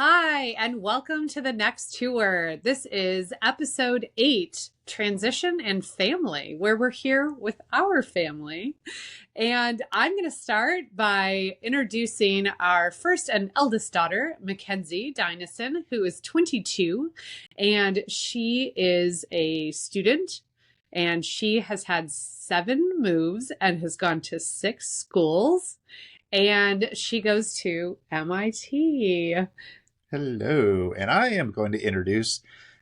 Hi, and welcome to the next tour. This is episode 8, Transition and Family, where we're here with our family. And I'm going to start by introducing our first and eldest daughter, McKenzie Dynison, who is 22, and she is a student. And she has had 7 moves and has gone to 6 schools. And she goes to MIT. Hello, and I am going to introduce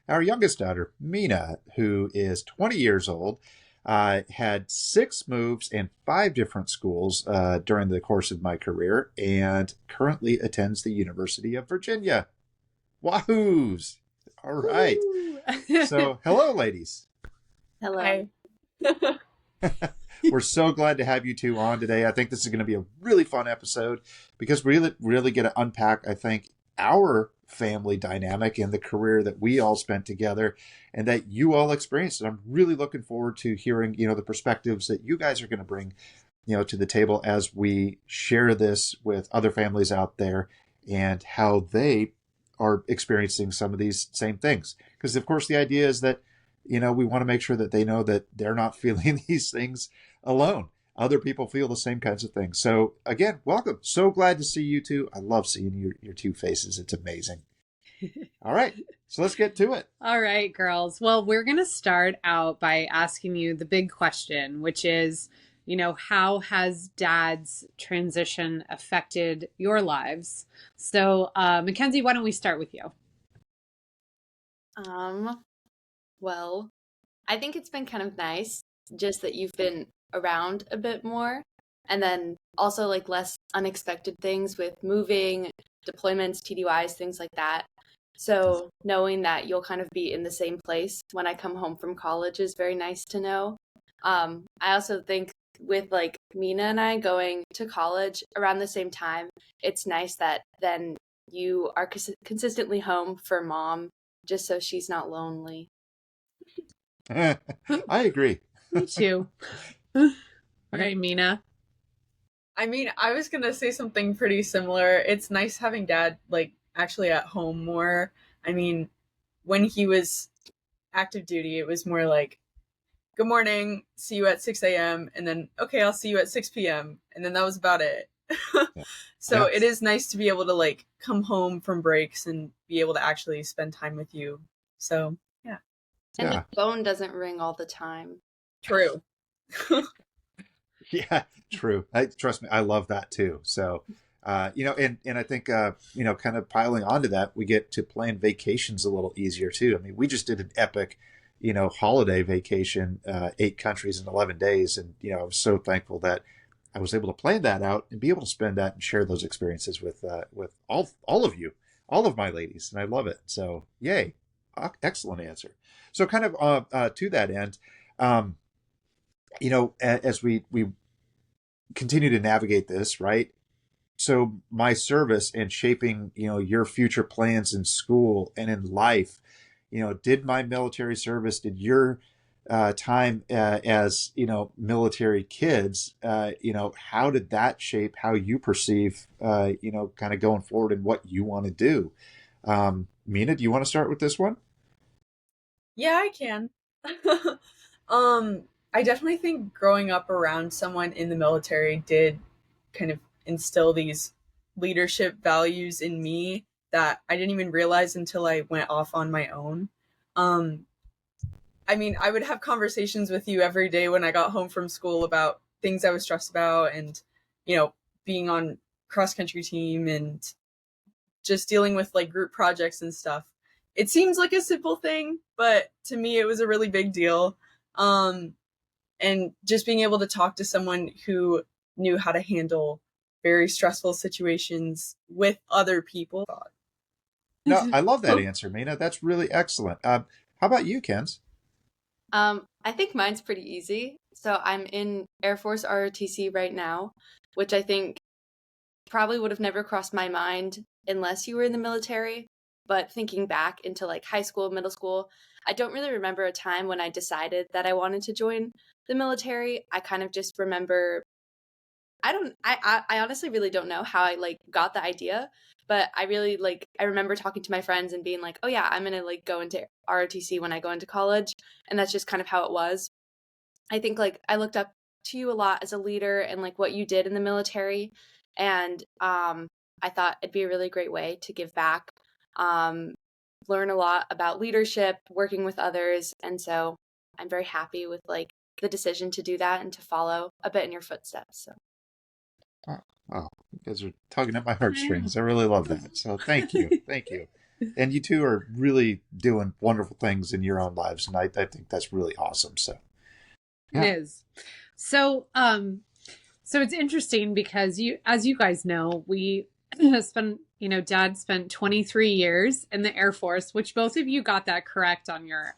our youngest daughter, Mina, who is 20 years old, had 6 moves in 5 different schools during the course of my career, and currently attends the University of Virginia. Wahoos! All right. So, hello, ladies. Hello. Hi. We're so glad to have you two on today. I think this is going to be a really fun episode because we really get to unpack, I think, our family dynamic and the career that we all spent together and that you all experienced. And I'm really looking forward to hearing, the perspectives that you guys are going to bring, to the table as we share this with other families out there and how they are experiencing some of these same things. Because of course the idea is that, we want to make sure that they know that they're not feeling these things alone. Other people feel the same kinds of things. So again, welcome. So glad to see you two. I love seeing your two faces. It's amazing. All right. So let's get to it. All right, girls. Well, we're going to start out by asking you the big question, which is, how has Dad's transition affected your lives? So, McKenzie, why don't we start with you? Well, I think it's been kind of nice just that you've been around a bit more, and then also like less unexpected things with moving, deployments, TDYs, things like that. So knowing that you'll kind of be in the same place when I come home from college is very nice to know. I also think with like Mina and I going to college around the same time, it's nice that then you are consistently home for Mom, just so she's not lonely. I agree. Me too. All right, Mina. I mean, I was gonna say something pretty similar. It's nice having Dad like actually at home more. I mean, when he was active duty, it was more like, "Good morning, see you at 6 a.m." and then, "Okay, I'll see you at 6 p.m." and then that was about it. So Yes. it is nice to be able to like come home from breaks and be able to actually spend time with you. So yeah, And Yeah. the phone doesn't ring all the time. true. Yeah, true. Trust me, I love that too. So, and I think, kind of piling onto that, we get to plan vacations a little easier too. I mean, we just did an epic, holiday vacation, 8 countries in 11 days. And, I was so thankful that I was able to plan that out and be able to spend that and share those experiences with all of you, all of my ladies. And I love it. So yay. Excellent answer. So kind of, to that end, as we continue to navigate this, right? So my service and shaping, your future plans in school and in life, did my military service, did your time as, military kids, how did that shape how you perceive, kind of going forward and what you want to do? Mina, do you want to start with this one? Yeah, I can. I definitely think growing up around someone in the military did kind of instill these leadership values in me that I didn't even realize until I went off on my own. Um, I mean, I would have conversations with you every day when I got home from school about things I was stressed about and, being on cross country team and just dealing with like group projects and stuff. It seems like a simple thing, but to me it was a really big deal. And just being able to talk to someone who knew how to handle very stressful situations with other people. No, I love that answer, Mina. That's really excellent. How about you, Kens? I think mine's pretty easy. So I'm in Air Force ROTC right now, which I think probably would have never crossed my mind unless you were in the military. But thinking back into like high school, middle school, I don't really remember a time when I decided that I wanted to join the military. I kind of just remember I honestly really don't know how I like got the idea, but I really I remember talking to my friends and being like, oh yeah, I'm gonna like go into ROTC when I go into college, and that's just kind of how it was. I think like I looked up to you a lot as a leader and like what you did in the military, and I thought it'd be a really great way to give back, learn a lot about leadership, working with others, and so I'm very happy with like the decision to do that and to follow a bit in your footsteps. So. Oh, you guys are tugging at my heartstrings. I really love that. So thank you. Thank you. And you two are really doing wonderful things in your own lives. And I think that's really awesome. So yeah. It is. So, so it's interesting because as you guys know, we spent, Dad spent 23 years in the Air Force, which both of you got that correct on your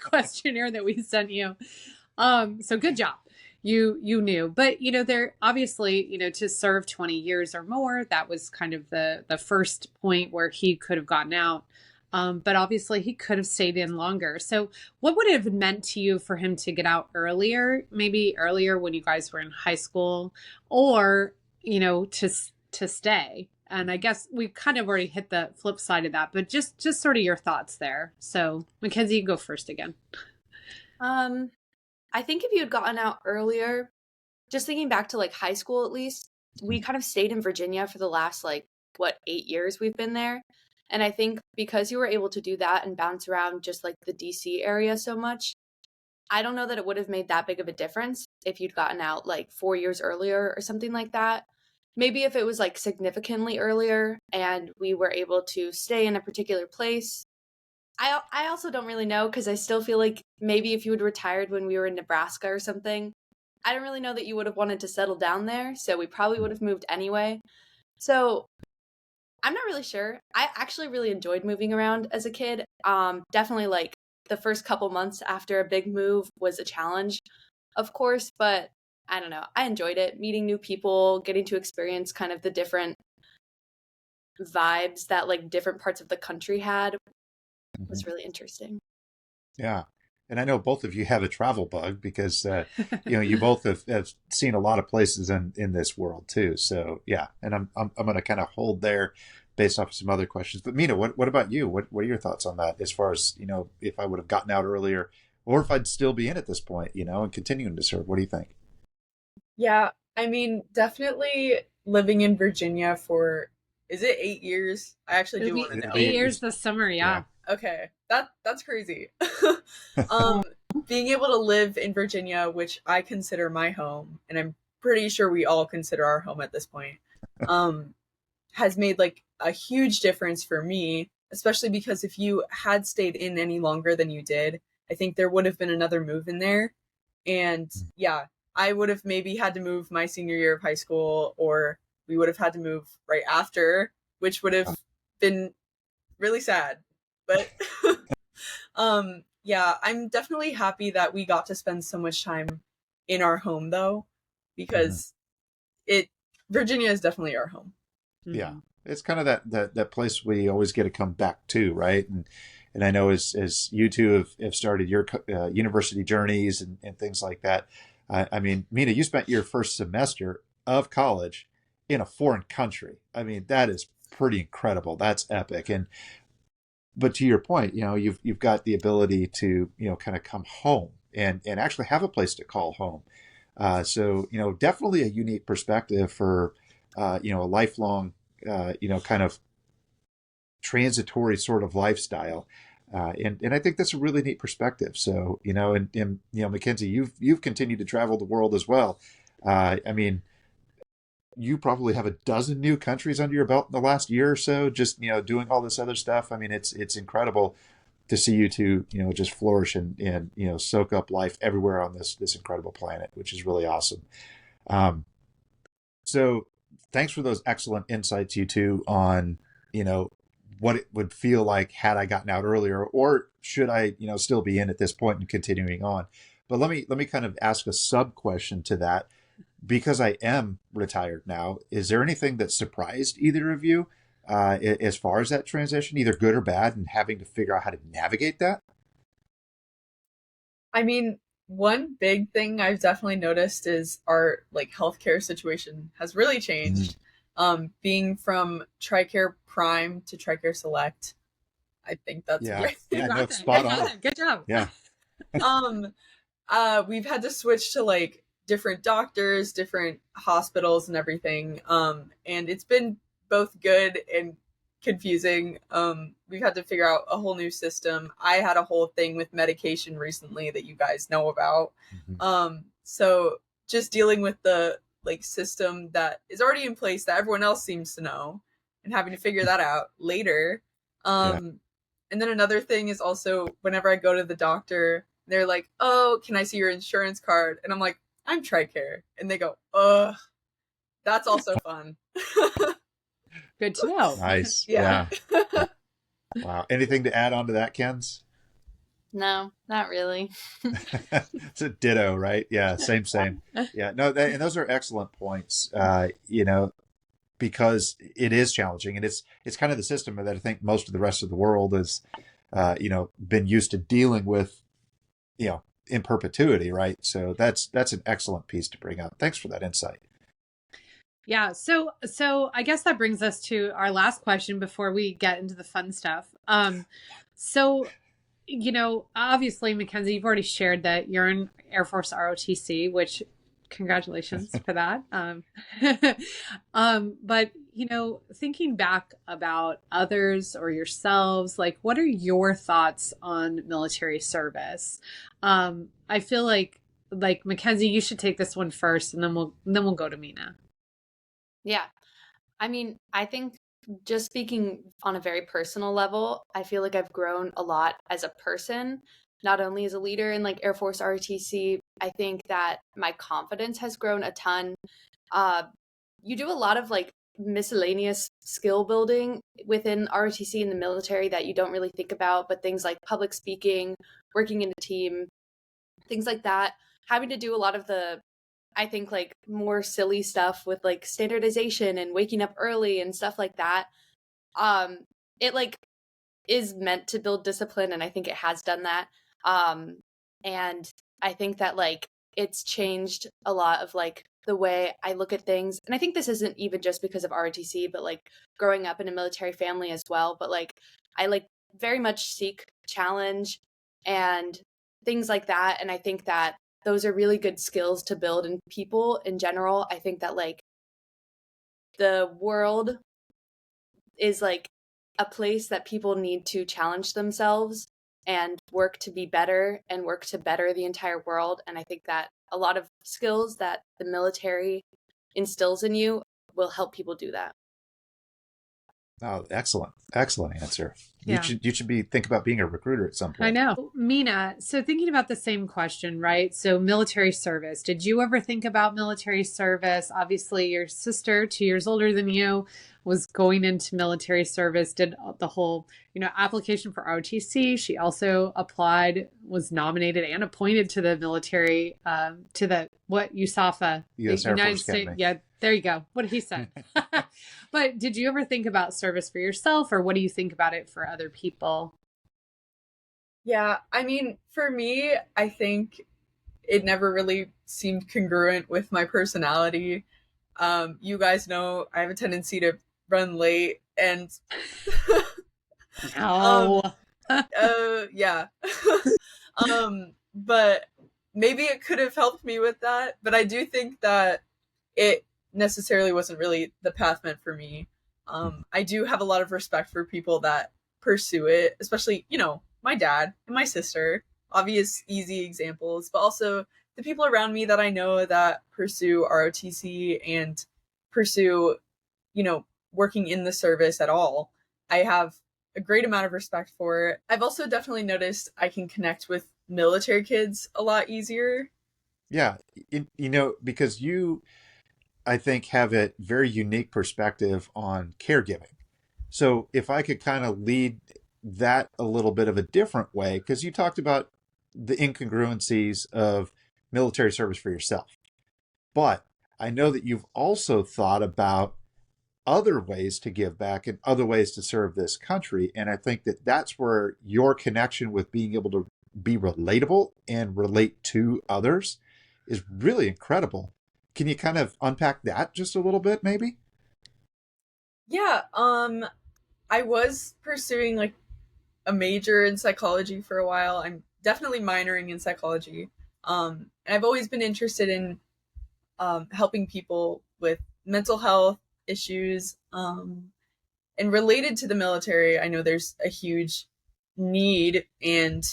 questionnaire that we sent you. So good job. You knew, but there obviously, to serve 20 years or more, that was kind of the first point where he could have gotten out. But obviously he could have stayed in longer. So what would it have meant to you for him to get out earlier, maybe earlier when you guys were in high school, or, to stay? And I guess we kind of already hit the flip side of that, but just sort of your thoughts there. So McKenzie, you can go first again. I think if you had gotten out earlier, just thinking back to like high school, at least, we kind of stayed in Virginia for the last 8 years we've been there. And I think because you were able to do that and bounce around just like the DC area so much, I don't know that it would have made that big of a difference if you'd gotten out 4 years earlier or something like that. Maybe if it was significantly earlier and we were able to stay in a particular place. I also don't really know, because I still feel like maybe if you had retired when we were in Nebraska or something, I don't really know that you would have wanted to settle down there. So we probably would have moved anyway. So I'm not really sure. I actually really enjoyed moving around as a kid. Definitely the first couple months after a big move was a challenge, of course, but I don't know. I enjoyed it, meeting new people, getting to experience kind of the different vibes that different parts of the country had. Was really interesting. Yeah. And I know both of you have a travel bug because, you both have seen a lot of places in this world too. So yeah. And I'm going to kind of hold there based off of some other questions. But Mina, what about you? What are your thoughts on that as far as, if I would have gotten out earlier or if I'd still be in at this point, and continuing to serve? What do you think? Yeah. I mean, definitely living in Virginia for, is it 8 years? I actually do want to know. 8 years this summer. Yeah. Okay, that's crazy. Being able to live in Virginia, which I consider my home, and I'm pretty sure we all consider our home at this point, has made a huge difference for me, especially because if you had stayed in any longer than you did, I think there would have been another move in there. And yeah, I would have maybe had to move my senior year of high school, or we would have had to move right after, which would have been really sad. But yeah, I'm definitely happy that we got to spend so much time in our home though, because Virginia is definitely our home. Yeah. It's kind of that place we always get to come back to, right? And I know as you two have started your university journeys and things like that. I mean, Mina, you spent your first semester of college in a foreign country. I mean, that is pretty incredible. That's epic. But to your point, you've got the ability to, kind of come home and actually have a place to call home. So, definitely a unique perspective for, a lifelong, kind of transitory sort of lifestyle. And I think that's a really neat perspective. So, and McKenzie, you've continued to travel the world as well. I mean, you probably have a dozen new countries under your belt in the last year or so, just, doing all this other stuff. I mean, it's incredible to see you two, just flourish and soak up life everywhere on this incredible planet, which is really awesome. So thanks for those excellent insights, you two, on, what it would feel like had I gotten out earlier, or should I, still be in at this point and continuing on. But let me kind of ask a sub question to that. Because I am retired now, is there anything that surprised either of you as far as that transition, either good or bad, and having to figure out how to navigate that? I mean, one big thing I've definitely noticed is our like healthcare situation has really changed. Being from TRICARE Prime to TRICARE Select, I think that's Yeah. great. Yeah, no, spot on. Good job. Yeah. We've had to switch to like different doctors, different hospitals and everything. And it's been both good and confusing. We've had to figure out a whole new system. I had a whole thing with medication recently that you guys know about. So just dealing with the like system that is already in place that everyone else seems to know and having to figure that out later. And then another thing is also whenever I go to the doctor, they're like, "Oh, can I see your insurance card?" And I'm like, "I'm TRICARE." And they go, "Ugh." That's also fun. Good to know. Nice. Yeah. Wow. Anything to add on to that, Ken's? No, not really. It's a ditto, right? Yeah, same. Yeah, no, and those are excellent points. Because it is challenging, and it's kind of the system that I think most of the rest of the world has, been used to dealing with, in perpetuity, right? So that's an excellent piece to bring up. Thanks for that insight. Yeah. So I guess that brings us to our last question before we get into the fun stuff. So, obviously, McKenzie, you've already shared that you're in Air Force ROTC, which congratulations for that. But, thinking back about others or yourselves, like, what are your thoughts on military service? I feel like McKenzie, you should take this one first, and then we'll go to Mina. Yeah. I mean, I think just speaking on a very personal level, I feel like I've grown a lot as a person, not only as a leader in like Air Force ROTC. I think that my confidence has grown a ton. You do a lot of like miscellaneous skill building within ROTC in the military that you don't really think about, but things like public speaking, working in a team, things like that, having to do a lot of the I think like more silly stuff with like standardization and waking up early and stuff like that. It like is meant to build discipline, and I think it has done that. And I think that like it's changed a lot of like the way I look at things. And I think this isn't even just because of ROTC, but like growing up in a military family as well. But like I like very much seek challenge and things like that. And I think that those are really good skills to build in people in general. I think that like the world is like a place that people need to challenge themselves and work to be better and work to better the entire world. And I think that a lot of skills that the military instills in you will help people do that. Oh, excellent answer. Yeah. You should think about being a recruiter at some point. I know. Mina, so thinking about the same question, right? So military service. Did you ever think about military service? Obviously, your sister, 2 years older than you, was going into military service, did the whole, application for ROTC. She also applied, was nominated and appointed to the military, to the, USAFA? U.S. Air Force Academy. Yeah, there you go. What he said. But did you ever think about service for yourself, or what do you think about it for other people? Yeah, I mean, for me, I think it never really seemed congruent with my personality. You guys know I have a tendency to run late, and yeah. But maybe it could have helped me with that. But I do think that it necessarily wasn't really the path meant for me. I do have a lot of respect for people that pursue it, especially, my dad and my sister, obvious, easy examples, but also the people around me that I know that pursue ROTC and pursue, working in the service at all. I have a great amount of respect for it. I've also definitely noticed I can connect with military kids a lot easier. Yeah. Because you, I think, have a very unique perspective on caregiving. So if I could kind of lead that a little bit of a different way, because you talked about the incongruencies of military service for yourself. But I know that you've also thought about other ways to give back and other ways to serve this country. And I think that that's where your connection with being able to be relatable and relate to others is really incredible. Can you kind of unpack that just a little bit, maybe? Yeah, I was pursuing like a major in psychology for a while. I'm definitely minoring in psychology. And I've always been interested in helping people with mental health issues. And related to the military, I know there's a huge need and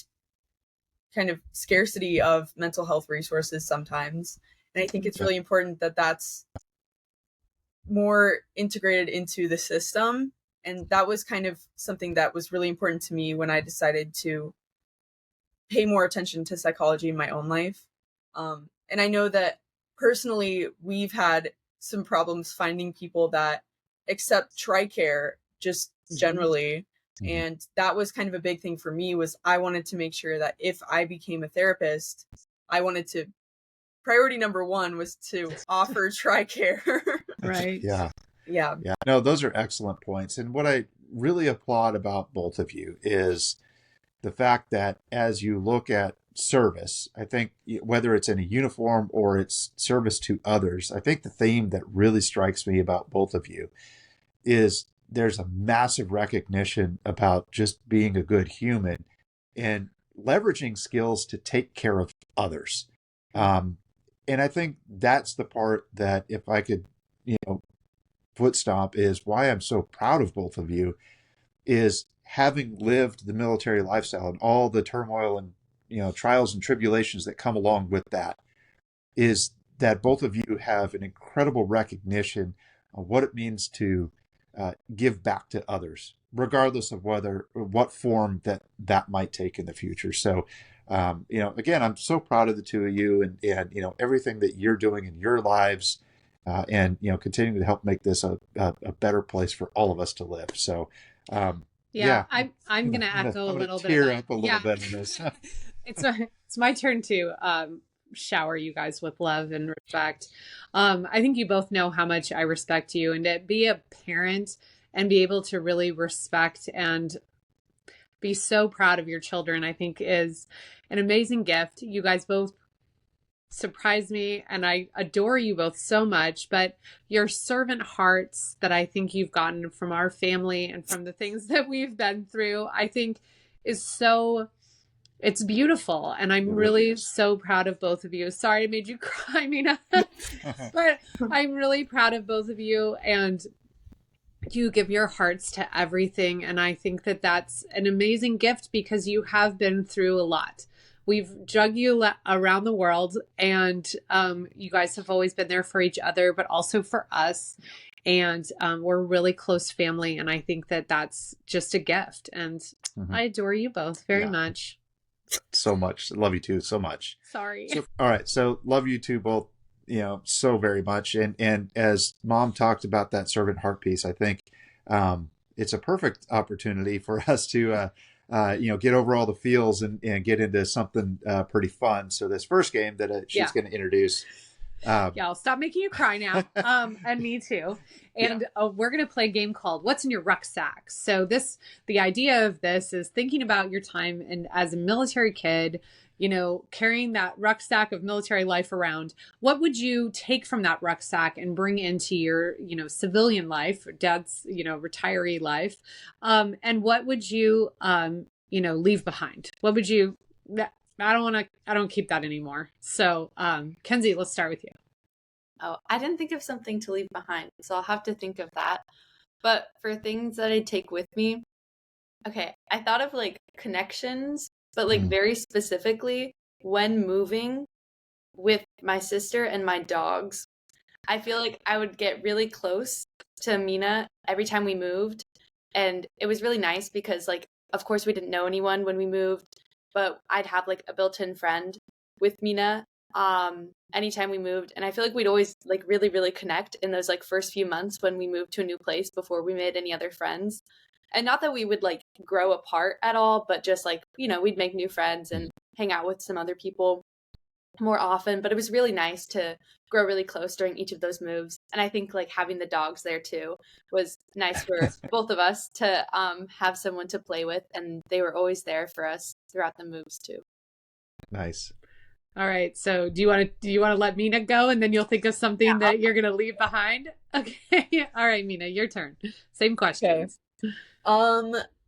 kind of scarcity of mental health resources sometimes. And I think it's really important that that's more integrated into the system. And that was kind of something that was really important to me when I decided to pay more attention to psychology in my own life. And I know that personally, we've had some problems finding people that accept TRICARE just generally. Mm-hmm. And that was kind of a big thing for me, was I wanted to make sure that if I became a therapist, I wanted to, priority number one was to offer TRICARE. Right. Yeah. No, those are excellent points. And what I really applaud about both of you is the fact that as you look at service, I think whether it's in a uniform or it's service to others, I think the theme that really strikes me about both of you is there's a massive recognition about just being a good human and leveraging skills to take care of others. And I think that's the part that, if I could, foot stomp, is why I'm so proud of both of you, is having lived the military lifestyle and all the turmoil and trials and tribulations that come along with that, is that both of you have an incredible recognition of what it means to give back to others, regardless of what form that might take in the future. So, again, I'm so proud of the two of you and everything that you're doing in your lives, and continuing to help make this a better place for all of us to live. So, I'm going to echo a little bit. Tear up a little bit in this. It's my turn to shower you guys with love and respect. I think you both know how much I respect you, and to be a parent and be able to really respect and be so proud of your children, I think is an amazing gift. You guys both surprise me, and I adore you both so much, but your servant hearts that I think you've gotten from our family and from the things that we've been through, I think is it's beautiful. And I'm really so proud of both of you. Sorry I made you cry, Mina, but I'm really proud of both of you, and you give your hearts to everything. And I think that that's an amazing gift, because you have been through a lot. We've drug you around the world, and you guys have always been there for each other, but also for us. And we're really close family. And I think that that's just a gift. And I adore you both very much. So much. Love you too so much. Sorry. So, all right. So love you two both, so very much. And as Mom talked about that servant heart piece, I think it's a perfect opportunity for us to get over all the feels and get into something pretty fun. So this first game that she's going to introduce. I'll stop making you cry now. And me too. And we're going to play a game called What's in Your Rucksack? So the idea of this is thinking about your time and as a military kid, carrying that rucksack of military life around. What would you take from that rucksack and bring into your, civilian life, dad's, retiree life? And what would you, leave behind? What would you, I don't keep that anymore. So, Kenzie, let's start with you. Oh, I didn't think of something to leave behind, so I'll have to think of that. But for things that I take with me, okay, I thought of like connections, but like very specifically when moving with my sister and my dogs. I feel like I would get really close to Mina every time we moved. And it was really nice because, like, of course, we didn't know anyone when we moved, but I'd have like a built-in friend with Mina anytime we moved. And I feel like we'd always like really, really connect in those like first few months when we moved to a new place before we made any other friends. And not that we would like grow apart at all, but just like, we'd make new friends and hang out with some other people more often. But it was really nice to grow really close during each of those moves. And I think like having the dogs there too was nice for both of us to have someone to play with. And they were always there for us throughout the moves too. Nice. All right. So do you want to let Mina go, and then you'll think of something that you're going to leave behind? Okay. All right, Mina, your turn. Same questions.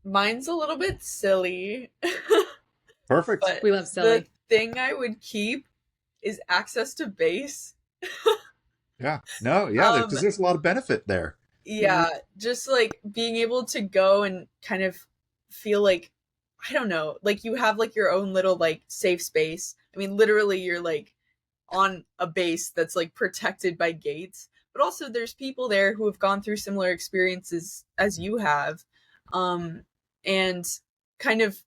Mine's a little bit silly. Perfect. But we love silly. The thing I would keep is access to base. Yeah. No, yeah, because there's a lot of benefit there. Yeah, just like being able to go and kind of feel like, I don't know, like you have like your own little like safe space. I mean, literally you're like on a base that's like protected by gates, but also there's people there who have gone through similar experiences as you have. And kind of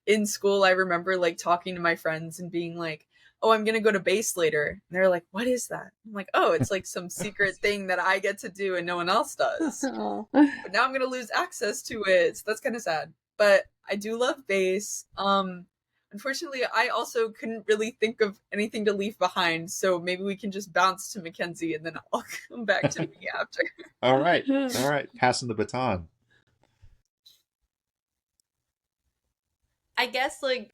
in school, I remember like talking to my friends and being like, oh, I'm going to go to base later. And they're like, what is that? I'm like, oh, it's like some secret thing that I get to do and no one else does. But now I'm going to lose access to it. So that's kind of sad. But I do love base. Unfortunately, I also couldn't really think of anything to leave behind. So maybe we can just bounce to McKenzie and then I'll come back to me after. All right. Passing the baton. I guess like,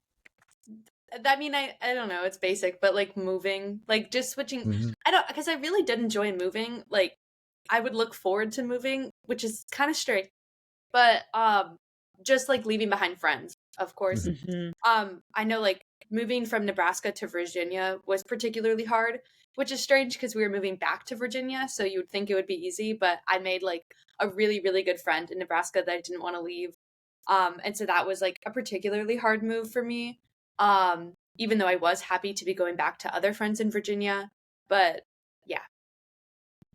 I mean, I don't know, it's basic, but like moving, like just switching, because I really did enjoy moving. Like I would look forward to moving, which is kind of strange, but just like leaving behind friends, of course. I know like moving from Nebraska to Virginia was particularly hard, which is strange because we were moving back to Virginia, so you would think it would be easy, but I made like a really, really good friend in Nebraska that I didn't want to leave. And so that was like a particularly hard move for me. Even though I was happy to be going back to other friends in Virginia, but yeah.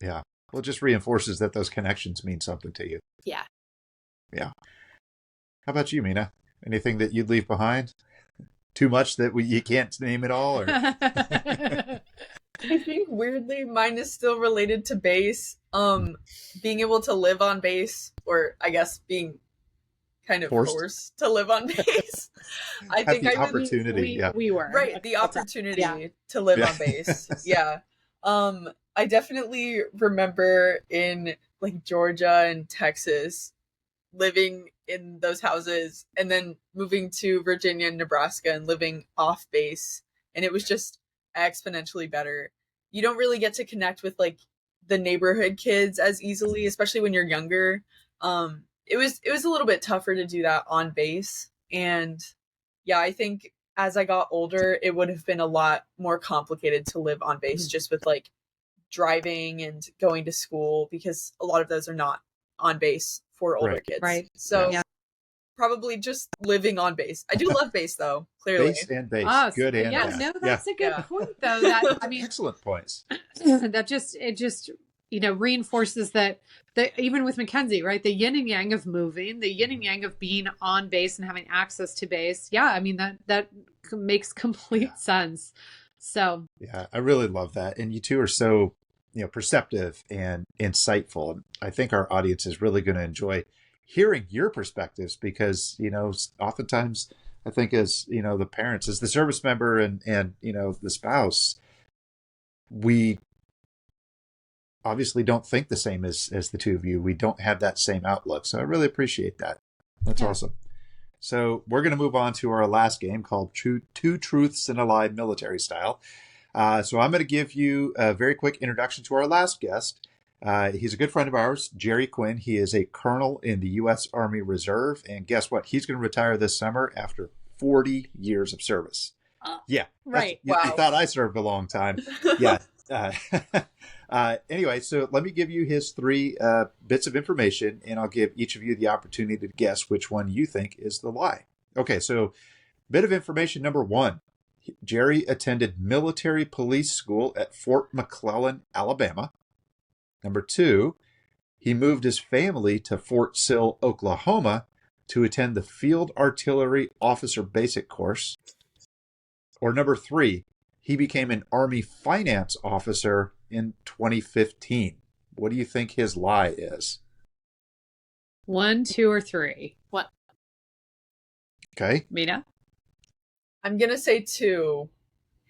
Yeah. Well, it just reinforces that those connections mean something to you. Yeah. Yeah. How about you, Mina? Anything that you'd leave behind? Too much that you can't name it all? Or I think weirdly mine is still related to base. Being able to live on base, or I guess being kind of forced to live on base. I think the opportunity. We were right. The opportunity to live on base. Yeah. I definitely remember in like Georgia and Texas living in those houses and then moving to Virginia and Nebraska and living off base. And it was just exponentially better. You don't really get to connect with like the neighborhood kids as easily, especially when you're younger. It was a little bit tougher to do that on base. And yeah, I think as I got older, it would have been a lot more complicated to live on base just with like driving and going to school, because a lot of those are not on base for older kids. Right. So probably just living on base. I do love base though, clearly. Base and base. Good and bad. No, that's a good point though. That I mean, excellent points. That just reinforces that even with McKenzie, right? The yin and yang of moving, the yin and yang of being on base and having access to base. Yeah, I mean that makes complete sense. So yeah, I really love that, and you two are so perceptive and insightful. I think our audience is really going to enjoy hearing your perspectives, because oftentimes I think as the parents, as the service member and the spouse, we obviously don't think the same as the two of you. We don't have that same outlook. So I really appreciate that. That's awesome. So we're going to move on to our last game called Two Truths and a Lie Military Style. So I'm going to give you a very quick introduction to our last guest. He's a good friend of ours, Jerry Quinn. He is a colonel in the U.S. Army Reserve. And guess what? He's going to retire this summer after 40 years of service. Yeah. Right. You thought I served a long time. Yeah. Anyway, so let me give you his three bits of information, and I'll give each of you the opportunity to guess which one you think is the lie. Okay, so bit of information number one. Jerry attended military police school at Fort McClellan, Alabama. Number two, he moved his family to Fort Sill, Oklahoma to attend the Field Artillery Officer Basic Course. Or number three, he became an Army finance officer in 2015. What do you think his lie is? 1, 2, or 3. What? Okay. Mina? I'm going to say 2.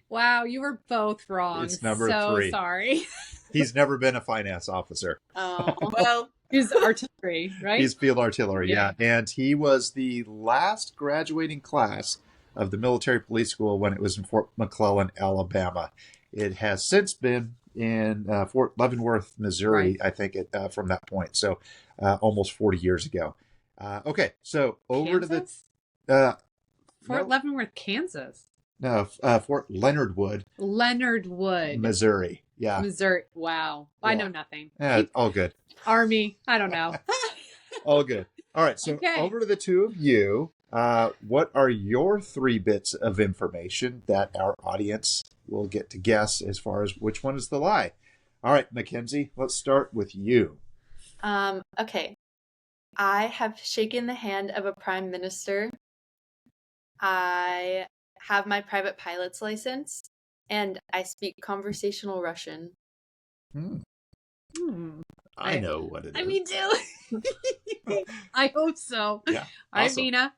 Wow, you were both wrong. It's number 3. Sorry. He's never been a finance officer. Oh. Well, he's artillery, right? He's field artillery, yeah. And he was the last graduating class of the military police school when it was in Fort McClellan, Alabama. It has since been in Fort Leavenworth, Missouri, Right. I think, from that point. So almost 40 years ago. Okay, so over Kansas? to the Fort no, Leavenworth, Kansas. no, Fort Leonard Wood, Leonard Wood, Missouri. Yeah, Missouri. Wow. I Yeah. know nothing. yeah, all good, Army. I don't know. all good. All right, so Okay. over to the two of you. What are your 3 bits of information that our audience will get to guess as far as which one is the lie? All right, McKenzie, let's start with you. Okay. I have shaken the hand of a prime minister. I have my private pilot's license, and I speak conversational Russian. Hmm. Hmm. I know what it is. Me too. I hope so. Yeah, All right, awesome. Mina.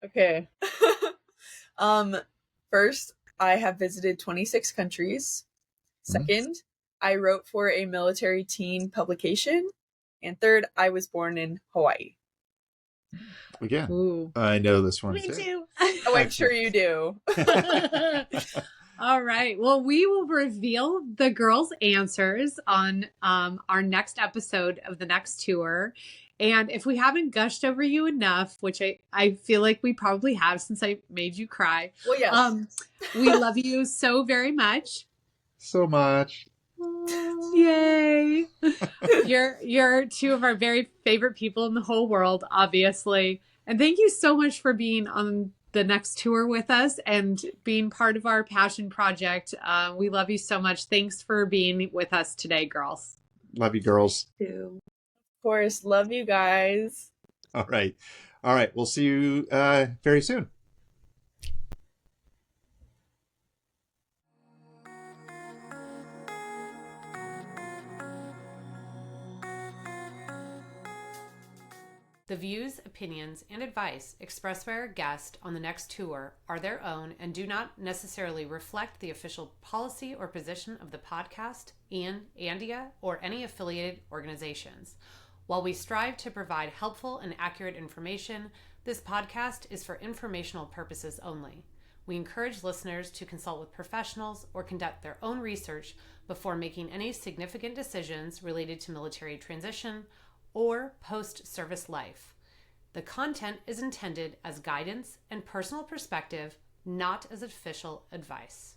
Okay. First, I have visited 26 countries. Second, I wrote for a military teen publication. And third, I was born in Hawaii. Again, Ooh. I know this one Me too. Oh, I'm sure you do. All right. Well, we will reveal the girls' answers on our next episode of the next tour. And if we haven't gushed over you enough, which I feel like we probably have since I made you cry, Well, yes. we love you so very much. So much. Yay. You're 2 of our very favorite people in the whole world, obviously. And thank you so much for being on the next tour with us and being part of our passion project. We love you so much. Thanks for being with us today, girls. Love you, girls. Too. Of course, love you guys. All right. All right. We'll see you very soon. The views, opinions, and advice expressed by our guest on the next tour are their own and do not necessarily reflect the official policy or position of the podcast, Andia, or any affiliated organizations. While we strive to provide helpful and accurate information, this podcast is for informational purposes only. We encourage listeners to consult with professionals or conduct their own research before making any significant decisions related to military transition or post-service life. The content is intended as guidance and personal perspective, not as official advice.